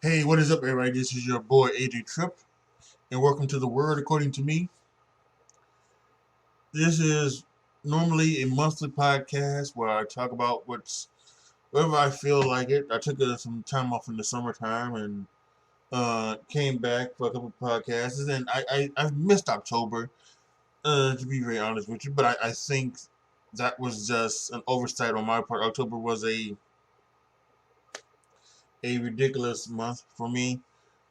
Hey, what is up, everybody? This is your boy AJTRIP, and welcome to the Word According to Me. This is normally a monthly podcast where I talk about whatever I feel like it. I took some time off in the summertime and came back for a couple podcasts, and I've missed October, to be very honest with you. But I think that was just an oversight on my part. October was a ridiculous month for me.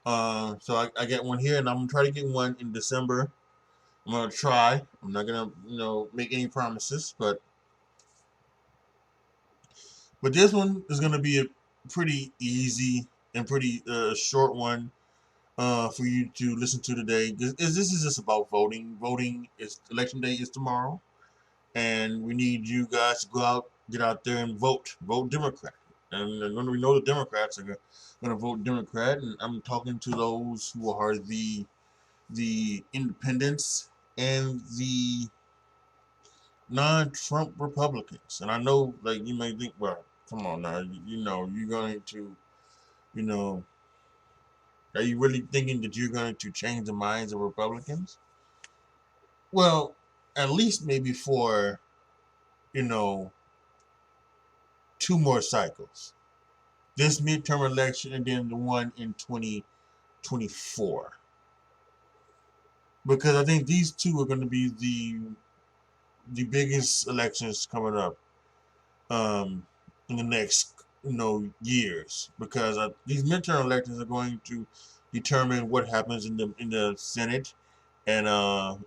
So I get one here, and I'm gonna try to get one in December. I'm gonna try. I'm not gonna, make any promises, but this one is gonna be a pretty easy and pretty short one for you to listen to today. This is just about voting. Voting is election day is tomorrow, and we need you guys to go out, get out there and vote. Vote Democrat. And when we know the Democrats are gonna vote Democrat, and I'm talking to those who are the independents and the non-Trump Republicans. And I know, like, you may think, well, come on now, you're going to, you know, are you really thinking that you're going to change the minds of Republicans? Well, at least maybe for, you know, two more cycles. This midterm election and then the one in 2024. Because I think these two are going to be the biggest elections coming up um, in the next years, because these midterm elections are going to determine what happens in the Senate and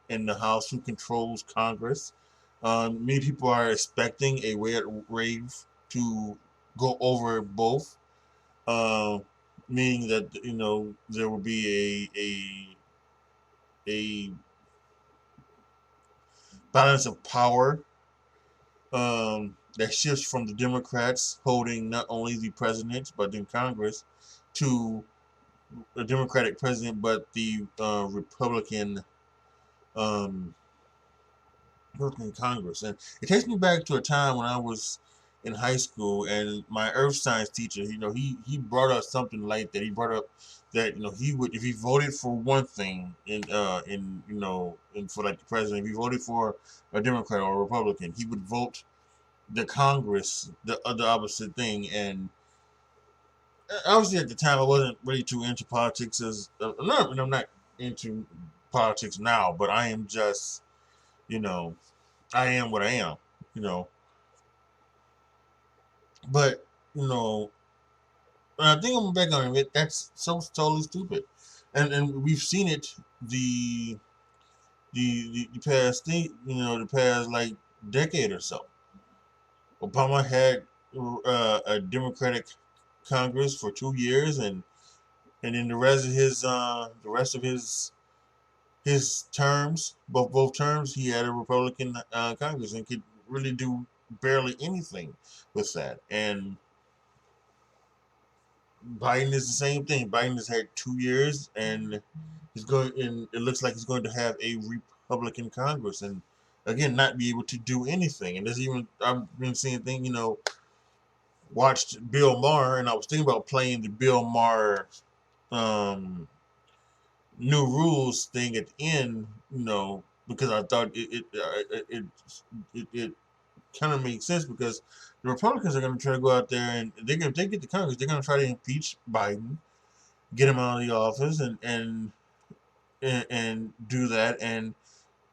in the House, who controls Congress. Many people are expecting a red wave to go over both, uh, meaning that there will be a balance of power that shifts from the Democrats holding not only the president but in Congress to the Democratic president, but the um, Republican Congress. And it takes me back to a time when I was in high school, and my earth science teacher, he brought up something like that. He brought up that he would, if he voted for one thing in for like the president, if he voted for a Democrat or a Republican, he would vote the Congress the opposite thing. And obviously at the time I wasn't really too into politics, as no, I'm not into politics now, but I am just, you know I am what I am, you know but you know when I think I'm back on it, that's so totally stupid. And we've seen it the past thing, the past like decade or so. Obama had a Democratic Congress for 2 years, and then the rest of his terms, both terms, he had a Republican Congress and could really do barely anything with that. And Biden is the same thing. Biden has had 2 years, and it looks like he's going to have a Republican Congress, and again, not be able to do anything. And there's even I've been seeing thing, watched Bill Maher, and I was thinking about playing the Bill Maher um, new rules thing at the end, because I thought it kind of makes sense, because the Republicans are going to try to go out there, and if they get the Congress, they're going to try to impeach Biden, get him out of the office, and do that, and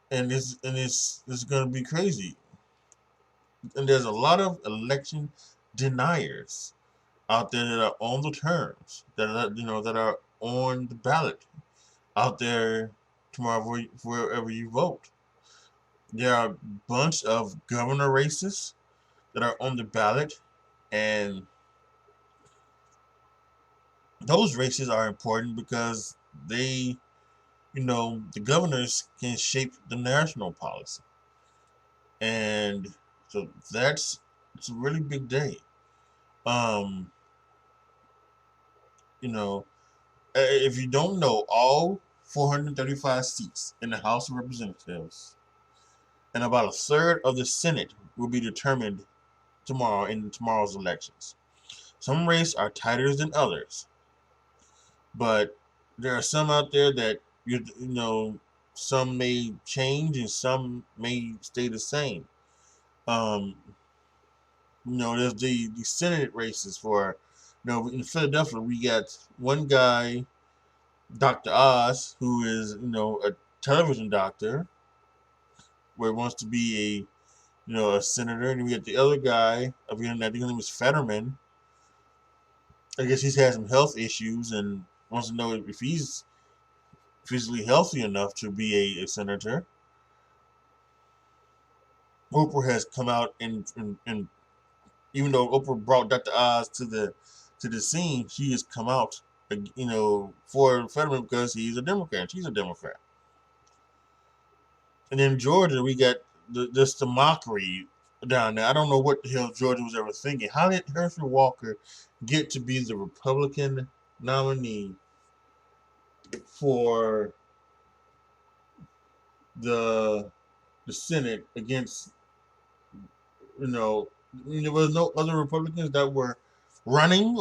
it's going to be crazy. And there's a lot of election deniers out there that are on the terms, that are on the ballot out there tomorrow wherever you vote. There are a bunch of governor races that are on the ballot, and those races are important because the governors can shape the national policy. And so it's a really big day. Um, you know, if you don't know, all 435 seats in the House of Representatives and about a third of the Senate will be determined tomorrow in tomorrow's elections. Some races are tighter than others, But there are some out there that you know some may change and some may stay the same. Um, there's the Senate races for, in Philadelphia we got one guy, Dr. Oz, who is a television doctor, where he wants to be a senator, and we got the other guy, I think his name was Fetterman. I guess he's had some health issues and wants to know if he's physically healthy enough to be a senator. Oprah has come out and even though Oprah brought Dr. Oz to the scene, she has come out, for Fetterman because he's a Democrat. She's a Democrat. And in Georgia, we got the mockery down there. I don't know what the hell Georgia was ever thinking. How did Herschel Walker get to be the Republican nominee for the Senate against, there was no other Republicans that were running,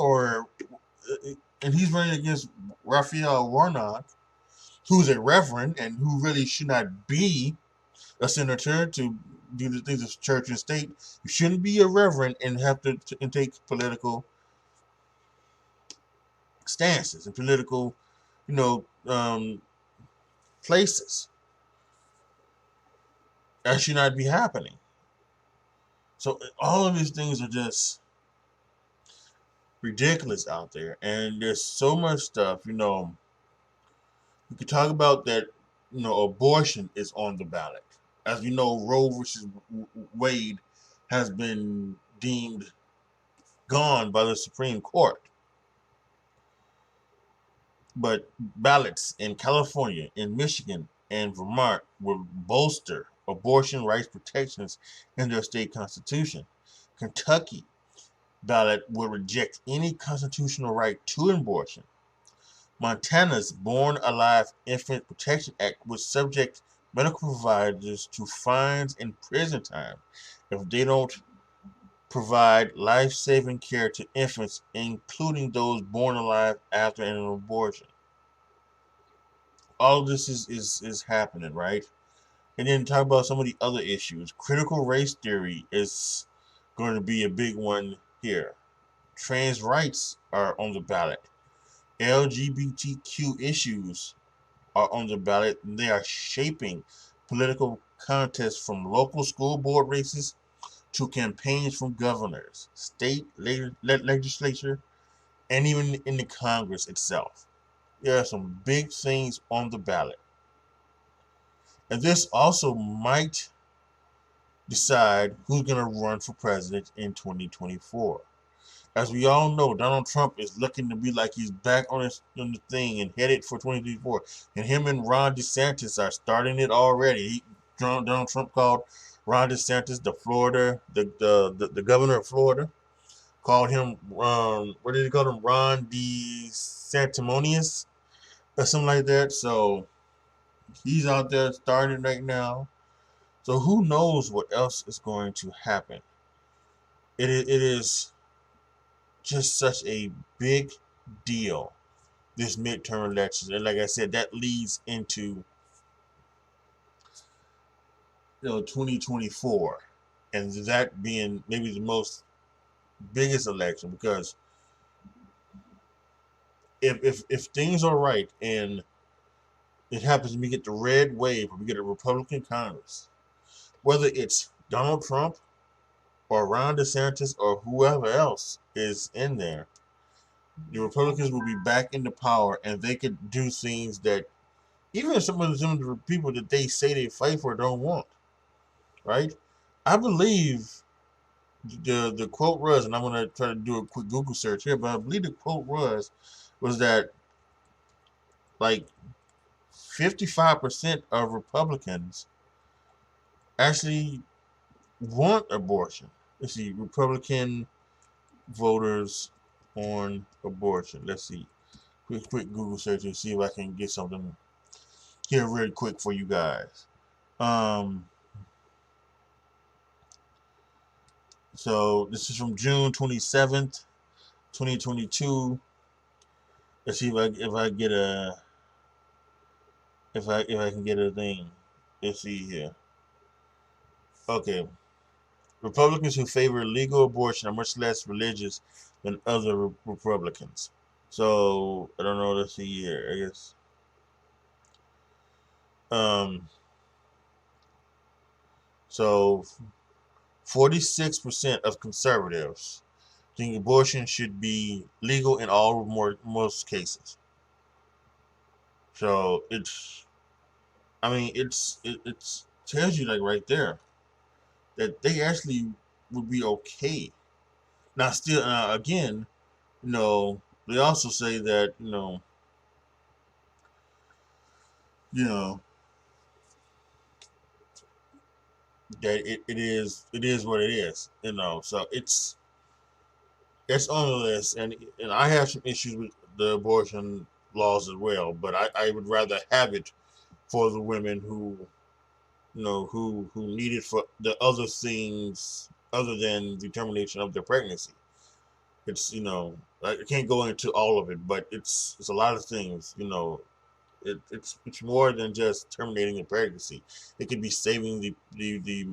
and he's running against Raphael Warnock, who's a reverend and who really should not be a senator to do the things of church and state. You shouldn't be a reverend and have to and take political stances and political, you know, um, places. That should not be happening. So all of these things are just ridiculous out there, and there's so much stuff. We could talk about that. Abortion is on the ballot. As you know, Roe versus Wade has been deemed gone by the Supreme Court. But ballots in California, in Michigan, and Vermont will bolster abortion rights protections in their state constitution. Kentucky ballot will reject any constitutional right to abortion. Montana's Born Alive Infant Protection Act would subject medical providers to fines and prison time if they don't provide life-saving care to infants, including those born alive after an abortion. All of this is happening, right? And then talk about some of the other issues. Critical race theory is going to be a big one here. Trans rights are on the ballot. LGBTQ issues are on the ballot, and they are shaping political contests from local school board races to campaigns from governors, state legislature, and even in the Congress itself. There are some big things on the ballot. And this also might decide who's going to run for president in 2024. As we all know, Donald Trump is looking to be like he's back on the thing and headed for 2024. And him and Ron DeSantis are starting it already. Donald Trump called Ron DeSantis the governor of Florida. Called him what did he call him? Ron DeSantimonious or something like that. So he's out there starting right now. So who knows what else is going to happen? It is just such a big deal, this midterm elections. And like I said, that leads into 2024, and that being maybe the most biggest election, because if things are right and it happens, we get the red wave, or we get a Republican Congress, whether it's Donald Trump or Ron DeSantis or whoever else is in there, the Republicans will be back into power, and they could do things that even some of the people that they say they fight for don't want. Right? I believe the quote was, and I'm gonna try to do a quick Google search here, but I believe the quote was that like 55% of Republicans actually want abortion. Let's see, Republican voters on abortion. Let's see. Quick Google search and see if I can get something here really quick for you guys. So this is from June 27th, 2022. Let's see if I get a if I can get a thing. Let's see here. Okay. Republicans who favor legal abortion are much less religious than other Republicans. So I don't know. Let's see here. I guess. Um. So 46% of conservatives think abortion should be legal in all most cases. So it's. I mean, it's tells you like right there that they actually would be okay. Now, still, again, they also say that you know that it is what it is. So it's on the list, and I have some issues with the abortion laws as well, but I would rather have it for the women who need it for the other things other than the termination of their pregnancy. It's I can't go into all of it, but it's a lot of things. It's more than just terminating a pregnancy. It could be saving the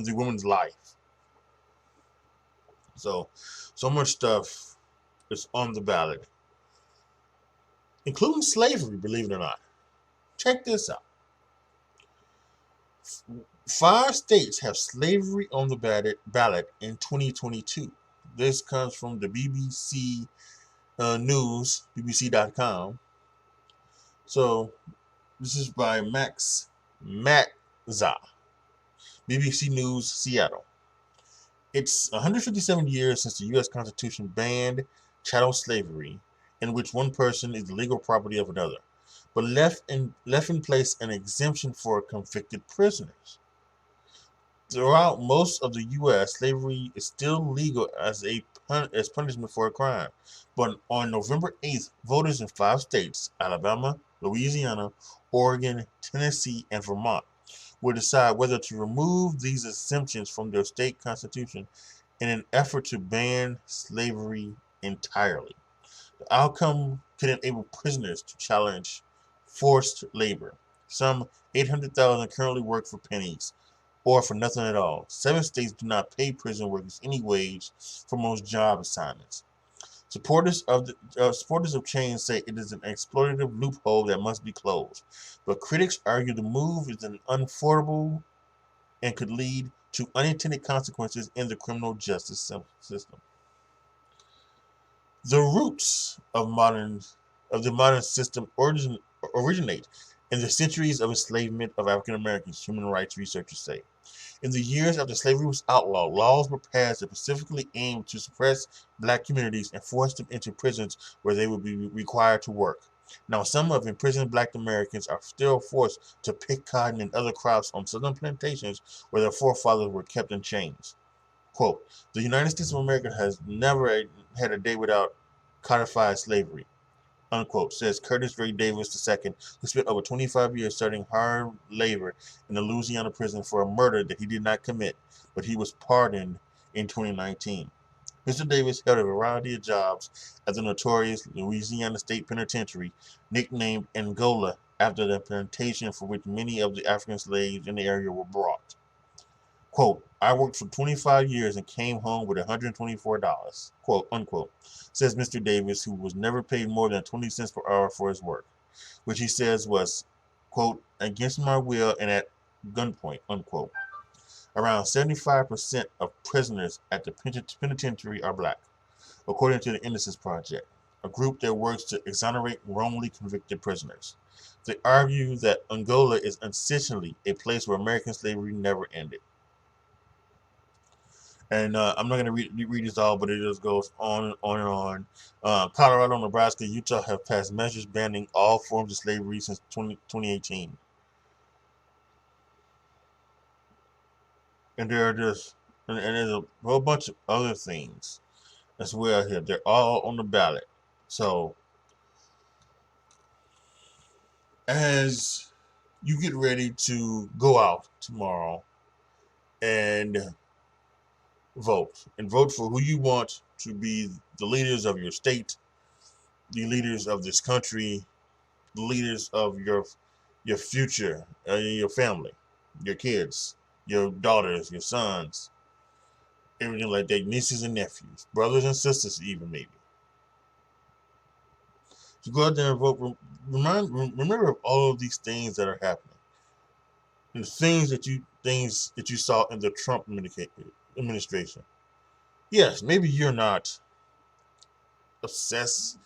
woman's life. So much stuff is on the ballot, including slavery. Believe it or not, check this out. 5 states have slavery on the ballot in 2022. This comes from the BBC News, BBC.com. So this is by Max Matza, BBC News, Seattle. It's 157 years since the U.S. Constitution banned chattel slavery, in which one person is the legal property of another, but left in place an exemption for convicted prisoners. Throughout most of the U.S., slavery is still legal as punishment for a crime. But on November 8th, voters in 5 states, Alabama, Louisiana, Oregon, Tennessee, and Vermont, will decide whether to remove these exemptions from their state constitution in an effort to ban slavery entirely. The outcome could enable prisoners to challenge forced labor. Some 800,000 currently work for pennies or for nothing at all. 7 states do not pay prison workers any wage for most job assignments. Supporters of change say it is an exploitative loophole that must be closed, but critics argue the move is unaffordable and could lead to unintended consequences in the criminal justice system. The roots of the modern system originate in the centuries of enslavement of African Americans, human rights researchers say. In the years after slavery was outlawed, laws were passed that specifically aimed to suppress black communities and force them into prisons where they would be required to work. Now, some of imprisoned black Americans are still forced to pick cotton and other crops on southern plantations where their forefathers were kept in chains. Quote, the United States of America has never had a day without codified slavery, unquote, says Curtis Ray Davis II, who spent over 25 years studying hard labor in a Louisiana prison for a murder that he did not commit, but he was pardoned in 2019. Mr. Davis held a variety of jobs at the notorious Louisiana State Penitentiary, nicknamed Angola after the plantation for which many of the African slaves in the area were brought. Quote, I worked for 25 years and came home with $124, quote, unquote, says Mr. Davis, who was never paid more than 20 cents per hour for his work, which he says was, quote, against my will and at gunpoint, unquote. Around 75% of prisoners at the penitentiary are black, according to the Innocence Project, a group that works to exonerate wrongly convicted prisoners. They argue that Angola is essentially a place where American slavery never ended. And I'm not going to read this all, but it just goes on and on and on. Colorado, Nebraska, Utah have passed measures banning all forms of slavery since 2018. And there are and there's a whole bunch of other things as well here. They're all on the ballot. So as you get ready to go out tomorrow and vote, and vote for who you want to be the leaders of your state, the leaders of this country, the leaders of your future, your family, your kids, your daughters, your sons, everything like that, nieces and nephews, brothers and sisters, even maybe. So go out there and vote. Remember all of these things that are happening, and the things that you saw in the Trump administration. Yes, maybe you're not obsessed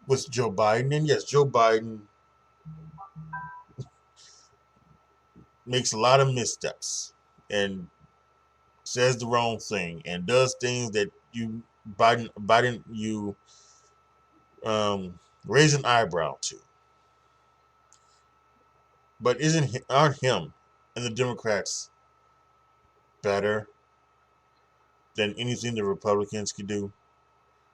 with Joe Biden, and yes, Joe Biden makes a lot of missteps and says the wrong thing and does things that you Biden you raise an eyebrow to. But aren't him and the Democrats better than anything the Republicans could do?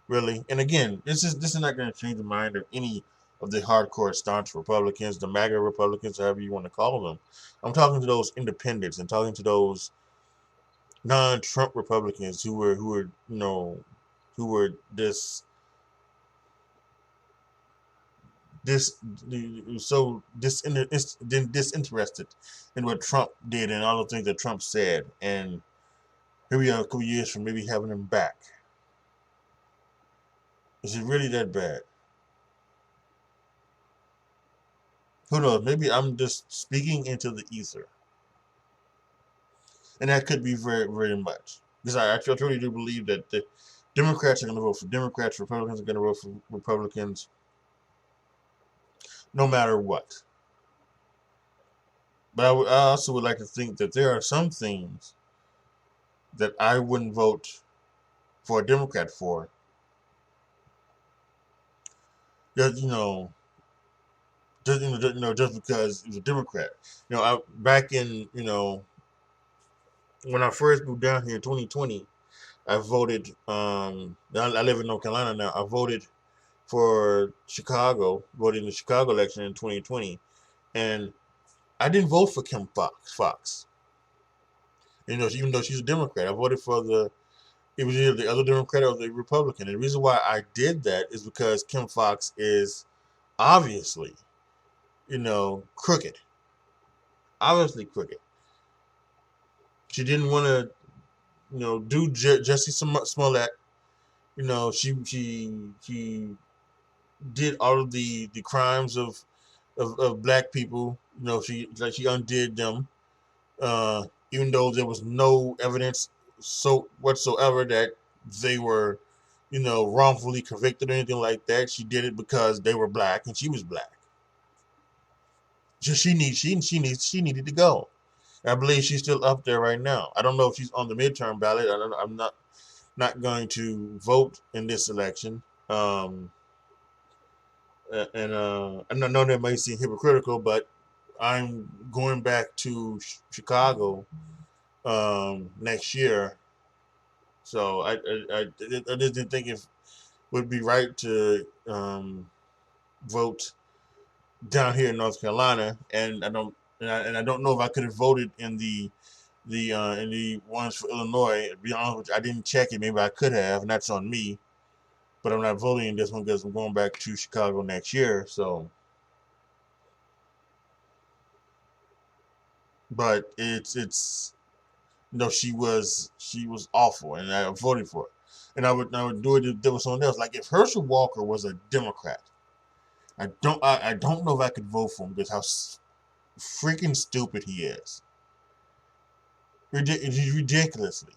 Really? And again, this is not going to change the mind of any of the hardcore staunch Republicans, the MAGA Republicans, however you want to call them. I'm talking to those independents and talking to those non-Trump Republicans who were this so disinterested in what Trump did and all the things that Trump said, and here we are a couple years from maybe having him back. Is it really that bad? Who knows? Maybe I'm just speaking into the ether, and that could be very, very much because I truly do believe that the Democrats are going to vote for Democrats, Republicans are going to vote for Republicans, no matter what. But I also would like to think that there are some things that I wouldn't vote for a Democrat for. Just just because he's a Democrat. Back in when I first moved down here in 2020, I voted. I live in North Carolina now. I voted for Chicago. Voted in the Chicago election in 2020, and I didn't vote for Kim Fox. Even though she's a Democrat, I voted for it was either the other Democrat or the Republican. And the reason why I did that is because Kim Fox is obviously, crooked. Obviously crooked. She didn't want to, do Jesse Smollett. She did all of the crimes of black people. She undid them. Even though there was no evidence whatsoever that they were, wrongfully convicted or anything like that. She did it because they were black and she was black. So she needed to go. I believe she's still up there right now. I don't know if she's on the midterm ballot. I'm not going to vote in this election. And I know that may seem hypocritical, but I'm going back to Chicago next year. So I just didn't think it would be right to vote down here in North Carolina, and I don't know if I could have voted in the ones for Illinois. To be honest with you, I didn't check it. Maybe I could have, and that's on me. But I'm not voting in this one because I'm going back to Chicago next year. So, but it's she was awful, and I voted for it. And I would do it if there was someone else. Like if Herschel Walker was a Democrat, I don't know if I could vote for him because how freaking stupid he is. Ridiculously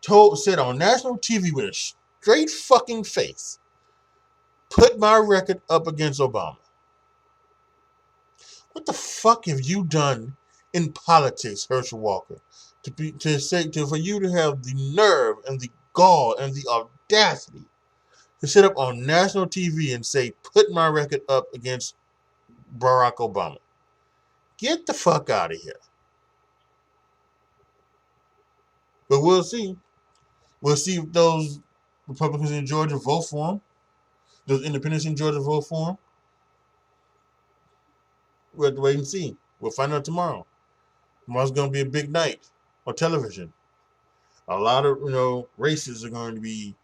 said on national TV with a straight fucking face, put my record up against Obama. What the fuck have you done in politics, Herschel Walker, for you to have the nerve and the gall and the audacity to sit up on national TV and say, put my record up against Barack Obama? Get the fuck out of here. But we'll see. We'll see if those Republicans in Georgia vote for him. Those independents in Georgia vote for him. We'll have to wait and see. We'll find out tomorrow. Tomorrow's going to be a big night on television. a lot of races are going to be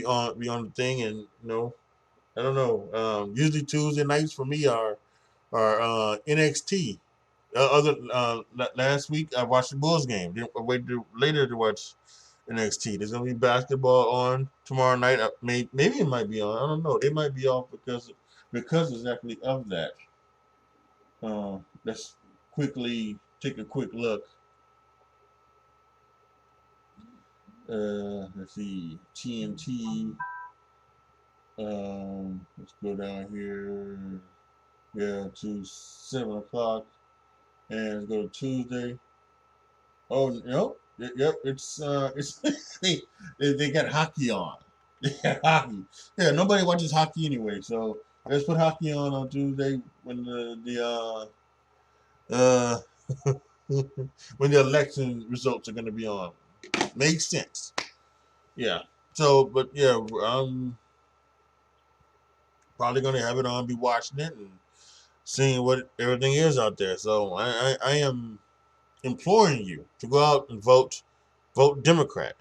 on the thing, and I don't know. Usually Tuesday nights for me are NXT. Last week I watched the Bulls game. I waited later to watch NXT. There's gonna be basketball on tomorrow night. Maybe it might be on. I don't know. They might be off because exactly of that. Let's quickly take a quick look. Let's see, TNT. Let's go down here. Yeah, to 7 o'clock, and let's go to Tuesday. Oh no, yep, it's they got hockey on. They got hockey. Yeah, nobody watches hockey anyway, so let's put hockey on Tuesday when uh when the election results are going to be on. Makes sense. Yeah. So, but yeah, I'm probably going to have it on, be watching it and seeing what everything is out there. So I am imploring you to go out and vote Democrat,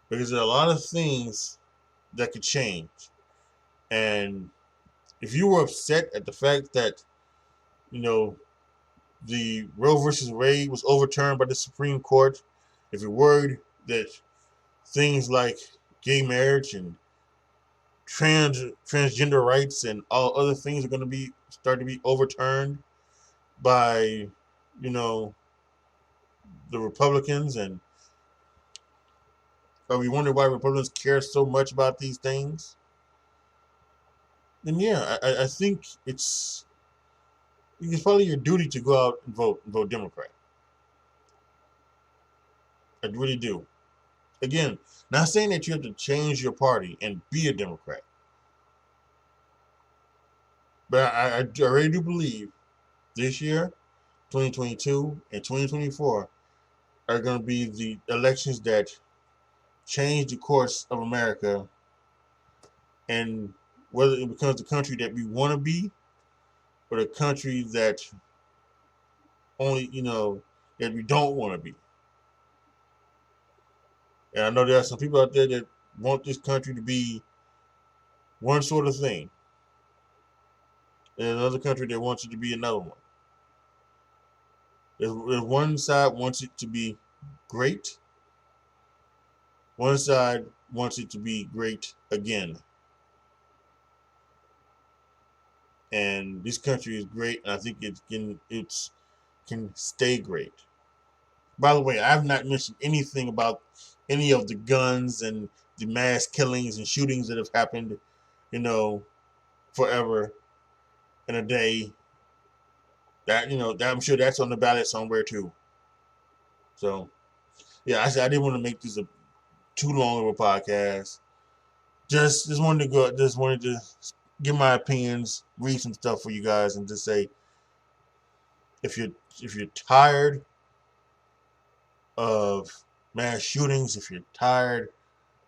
because there are a lot of things that could change. And if you were upset at the fact that you know the Roe versus Wade was overturned by the Supreme Court, if you're worried that things like gay marriage and transgender rights and all other things are going to be start to be overturned by you know the Republicans, and we wonder why Republicans care so much about these things, then yeah, I think it's probably your duty to go out and vote Democrat. I really do. Again, not saying that you have to change your party and be a Democrat, but I really do believe this year, 2022 and 2024 are going to be the elections that change the course of America, and whether it becomes the country that we want to be or the country that only that we don't want to be. And I know there are some people out there that want this country to be one sort of thing, and another country that wants it to be another one. If one side wants it to be great, one side wants it to be great again. And this country is great, and I think it can stay great. By the way, I've not mentioned anything about any of the guns and the mass killings and shootings that have happened, forever in a day. That I'm sure that's on the ballot somewhere too. So yeah, I didn't want to make this too long of a podcast. Just wanted to give my opinions, read some stuff for you guys, and just say if you're tired of mass shootings, if you're tired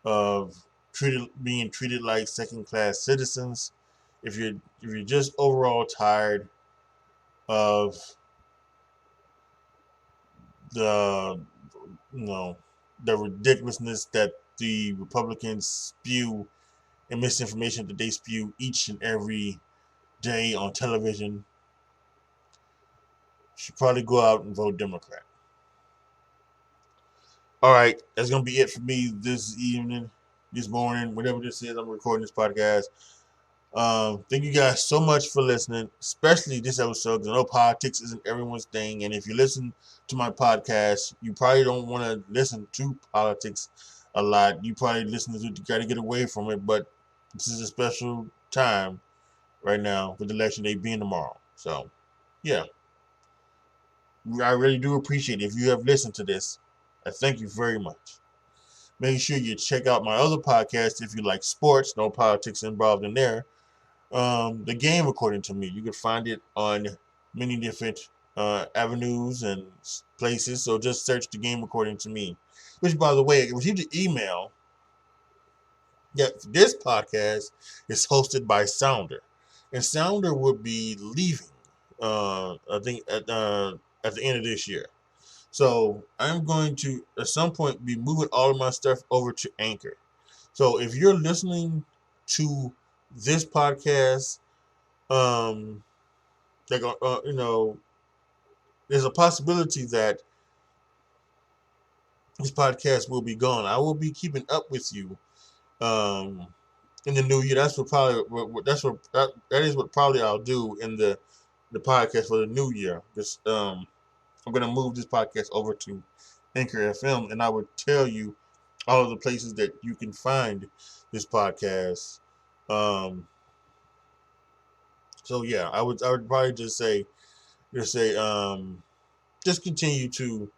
of being treated like second class citizens, if you're just overall tired of the the ridiculousness that the Republicans spew and misinformation that they spew each and every day on television, you should probably go out and vote Democrat. All right, that's gonna be it for me this evening, this morning, whatever this is. I'm recording this podcast. Thank you guys so much for listening, especially this episode, because I know politics isn't everyone's thing. And if you listen to my podcast, you probably don't want to listen to politics a lot. You probably got to get away from it. But this is a special time right now with election day being tomorrow. So, yeah, I really do appreciate it. If you have listened to this, I thank you very much. Make sure you check out my other podcast if you like sports. No politics involved in there. The Game According to Me. You can find it on many different avenues and places. So just search The Game According to Me. Which, by the way, I received an email that this podcast is hosted by Sounder, and Sounder would be leaving. I think at the end of this year. So I'm going to at some point be moving all of my stuff over to Anchor. So if you're listening to this podcast, like there's a possibility that this podcast will be gone. I will be keeping up with you um, in the new year. That's what probably that is what probably I'll do in the podcast for the new year. This I'm gonna move this podcast over to Anchor FM, and I would tell you all of the places that you can find this podcast. Um, so yeah, I would probably just continue to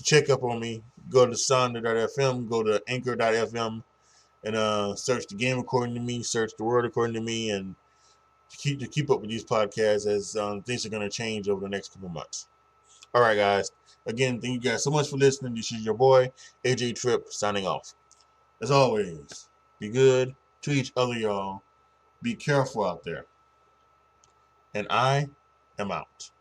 check up on me. Go to Sonder.fm, go to Anchor.fm, and search the game according to me, search the word according to me, and to keep up with these podcasts as things are going to change over the next couple months. All right, guys. Again, thank you guys so much for listening. This is your boy AJTRIP signing off. As always, be good to each other, y'all. Be careful out there. And I am out.